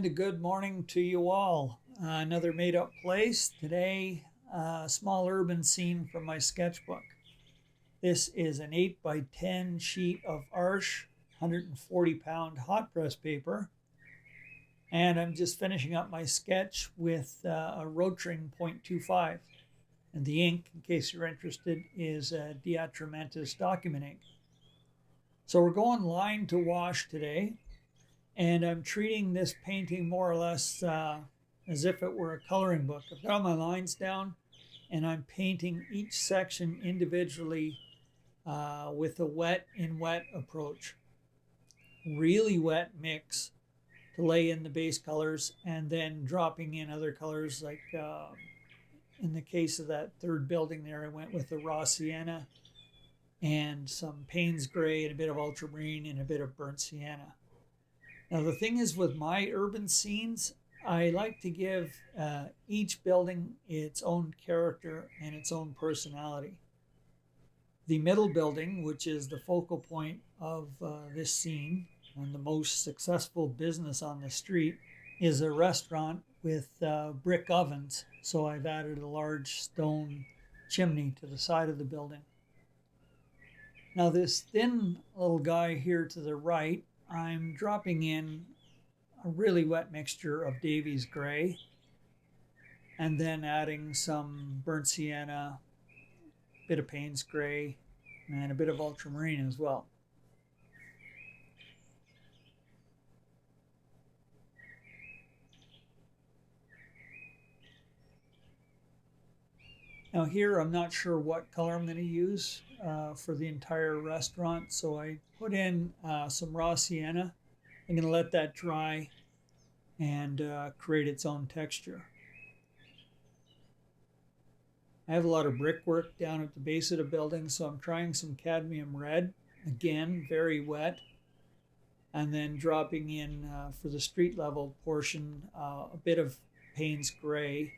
and a good morning to you all. Another made up place. Today, a small urban scene from my sketchbook. This is an 8 by 10 sheet of Arch, 140-pound hot press paper. And I'm just finishing up my sketch with a Rotring .25. And the ink, in case you're interested, is Diatramentis document ink. So we're going line to wash today. And I'm treating this painting more or less as if it were a coloring book. I've got all my lines down and I'm painting each section individually with a wet in wet approach. Really wet mix to lay in the base colors and then dropping in other colors like in the case of that third building there, I went with the raw sienna and some Payne's gray and a bit of ultramarine and a bit of burnt sienna. Now, the thing is with my urban scenes, I like to give each building its own character and its own personality. The middle building, which is the focal point of this scene and the most successful business on the street, is a restaurant with brick ovens. So I've added a large stone chimney to the side of the building. Now, this thin little guy here to the right, I'm dropping in a really wet mixture of Davies gray and then adding some burnt sienna, a bit of Payne's gray, and a bit of ultramarine as well. Now here, I'm not sure what color I'm going to use for the entire restaurant, so I put in some raw sienna. I'm going to let that dry and create its own texture. I have a lot of brickwork down at the base of the building, so I'm trying some cadmium red, again, very wet, and then dropping in for the street level portion a bit of Payne's gray,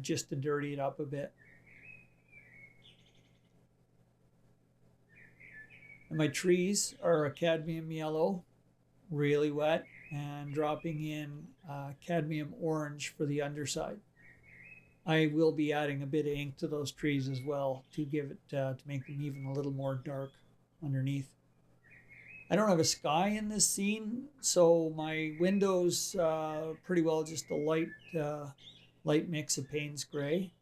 just to dirty it up a bit. And my trees are a cadmium yellow, really wet, and dropping in cadmium orange for the underside. I will be adding a bit of ink to those trees as well to give it to make them even a little more dark underneath. I don't have a sky in this scene, so my windows pretty well just a light mix of Payne's gray.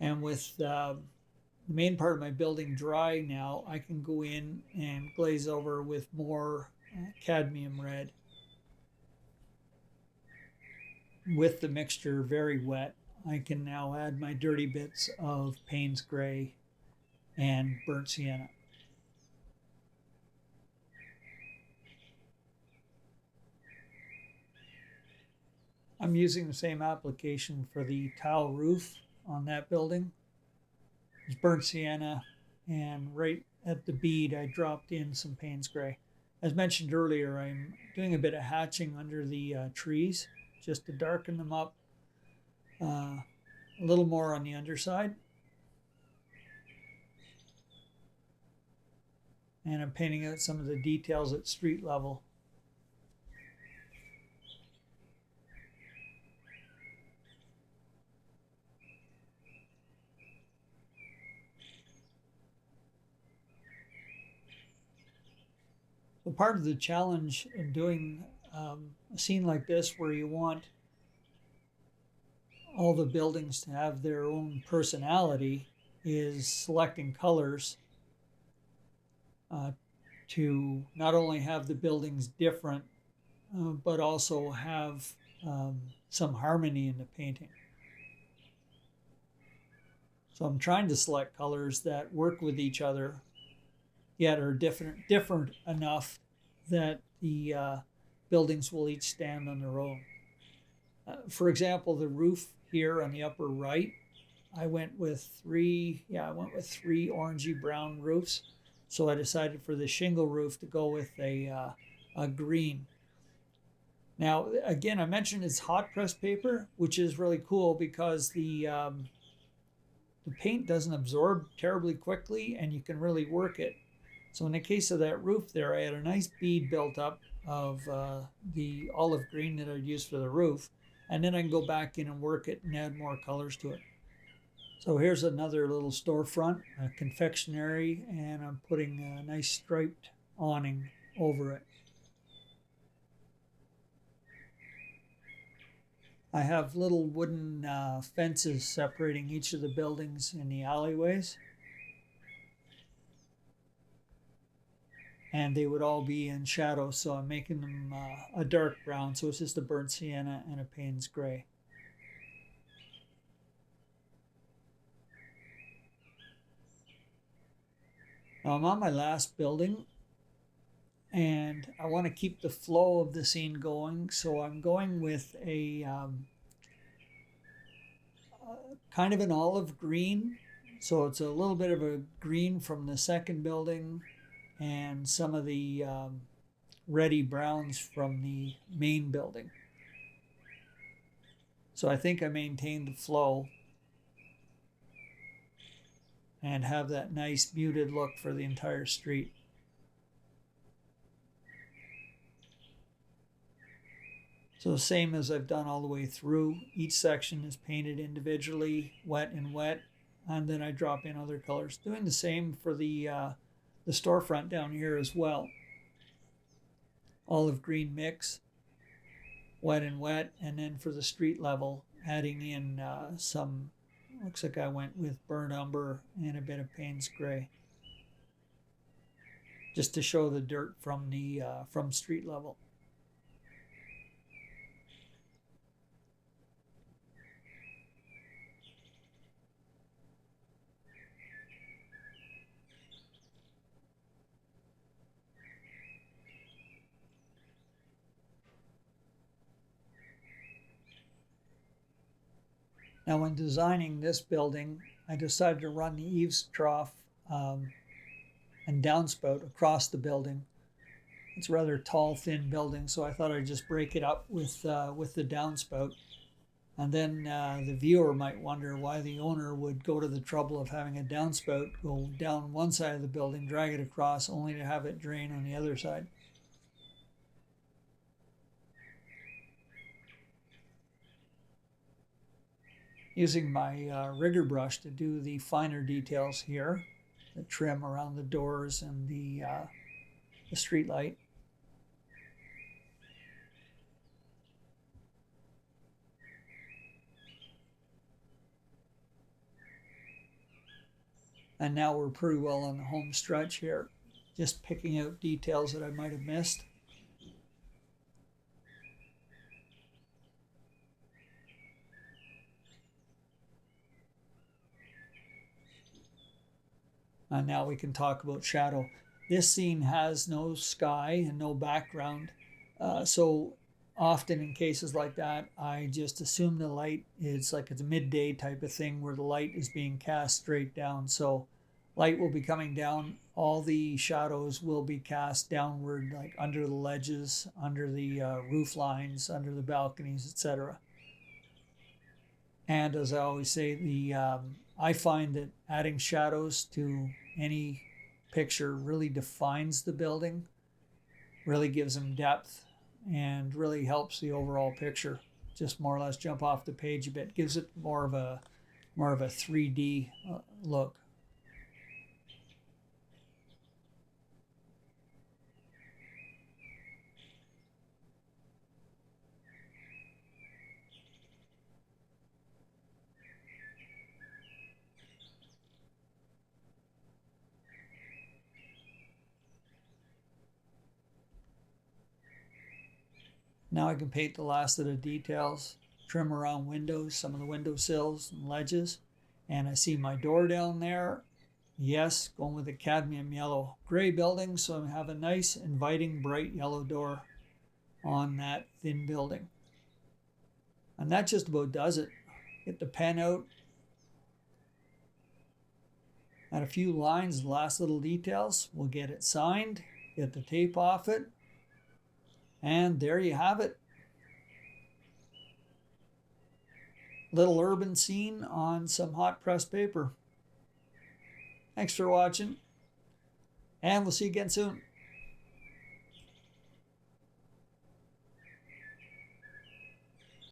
And with the main part of my building dry now, I can go in and glaze over with more cadmium red. With the mixture very wet, I can now add my dirty bits of Payne's gray and burnt sienna. I'm using the same application for the tile roof on that building. It's burnt sienna, and right at the bead I dropped in some Payne's gray. As mentioned earlier, I'm doing a bit of hatching under the trees just to darken them up a little more on the underside. And I'm painting out some of the details at street level. So part of the challenge in doing a scene like this where you want all the buildings to have their own personality is selecting colors to not only have the buildings different, but also have some harmony in the painting. So I'm trying to select colors that work with each other, yet are different enough that the buildings will each stand on their own. For example, the roof here on the upper right, I went with three orangey brown roofs. So I decided for the shingle roof to go with a green. Now, again, I mentioned it's hot press paper, which is really cool because the paint doesn't absorb terribly quickly and you can really work it. So in the case of that roof there, I had a nice bead built up of the olive green that I'd use for the roof, and then I can go back in and work it and add more colors to it. So here's another little storefront, a confectionery, and I'm putting a nice striped awning over it. I have little wooden fences separating each of the buildings in the alleyways. And they would all be in shadow, so I'm making them a dark brown, so it's just a burnt sienna and a Payne's gray. Now I'm on my last building, and I want to keep the flow of the scene going, so I'm going with a kind of an olive green, so it's a little bit of a green from the second building and some of the reddy browns from the main building. So I think I maintained the flow and have that nice muted look for the entire street. So same as I've done all the way through, each section is painted individually, wet and wet, and then I drop in other colors. Doing the same for the storefront down here as well. Olive green mix, wet and wet, and then for the street level, adding in some, looks like I went with burnt umber and a bit of Payne's gray, just to show the dirt from the from street level. Now, when designing this building, I decided to run the eaves trough and downspout across the building. It's a rather tall, thin building, so I thought I'd just break it up with the downspout. And then the viewer might wonder why the owner would go to the trouble of having a downspout go down one side of the building, drag it across, only to have it drain on the other side. Using my rigger brush to do the finer details here, the trim around the doors and the street light. And now we're pretty well on the home stretch here, just picking out details that I might have missed. And now we can talk about shadow. This scene has no sky and no background. So often in cases like that, I just assume the light is like it's a midday type of thing where the light is being cast straight down. So light will be coming down. All the shadows will be cast downward, like under the ledges, under the roof lines, under the balconies, etc. And as I always say, I find that adding shadows to any picture really defines the building, really gives them depth, and really helps the overall picture just more or less jump off the page a bit. Gives it more of a 3D look. Now I can paint the last of the details, trim around windows, some of the window sills and ledges. And I see my door down there. Yes, going with the cadmium yellow. Gray building, so I have a nice, inviting, bright yellow door on that thin building. And that just about does it. Get the pen out. Add a few lines, the last little details. We'll get it signed, get the tape off it. And there you have it. Little urban scene on some hot press paper. Thanks for watching. And we'll see you again soon.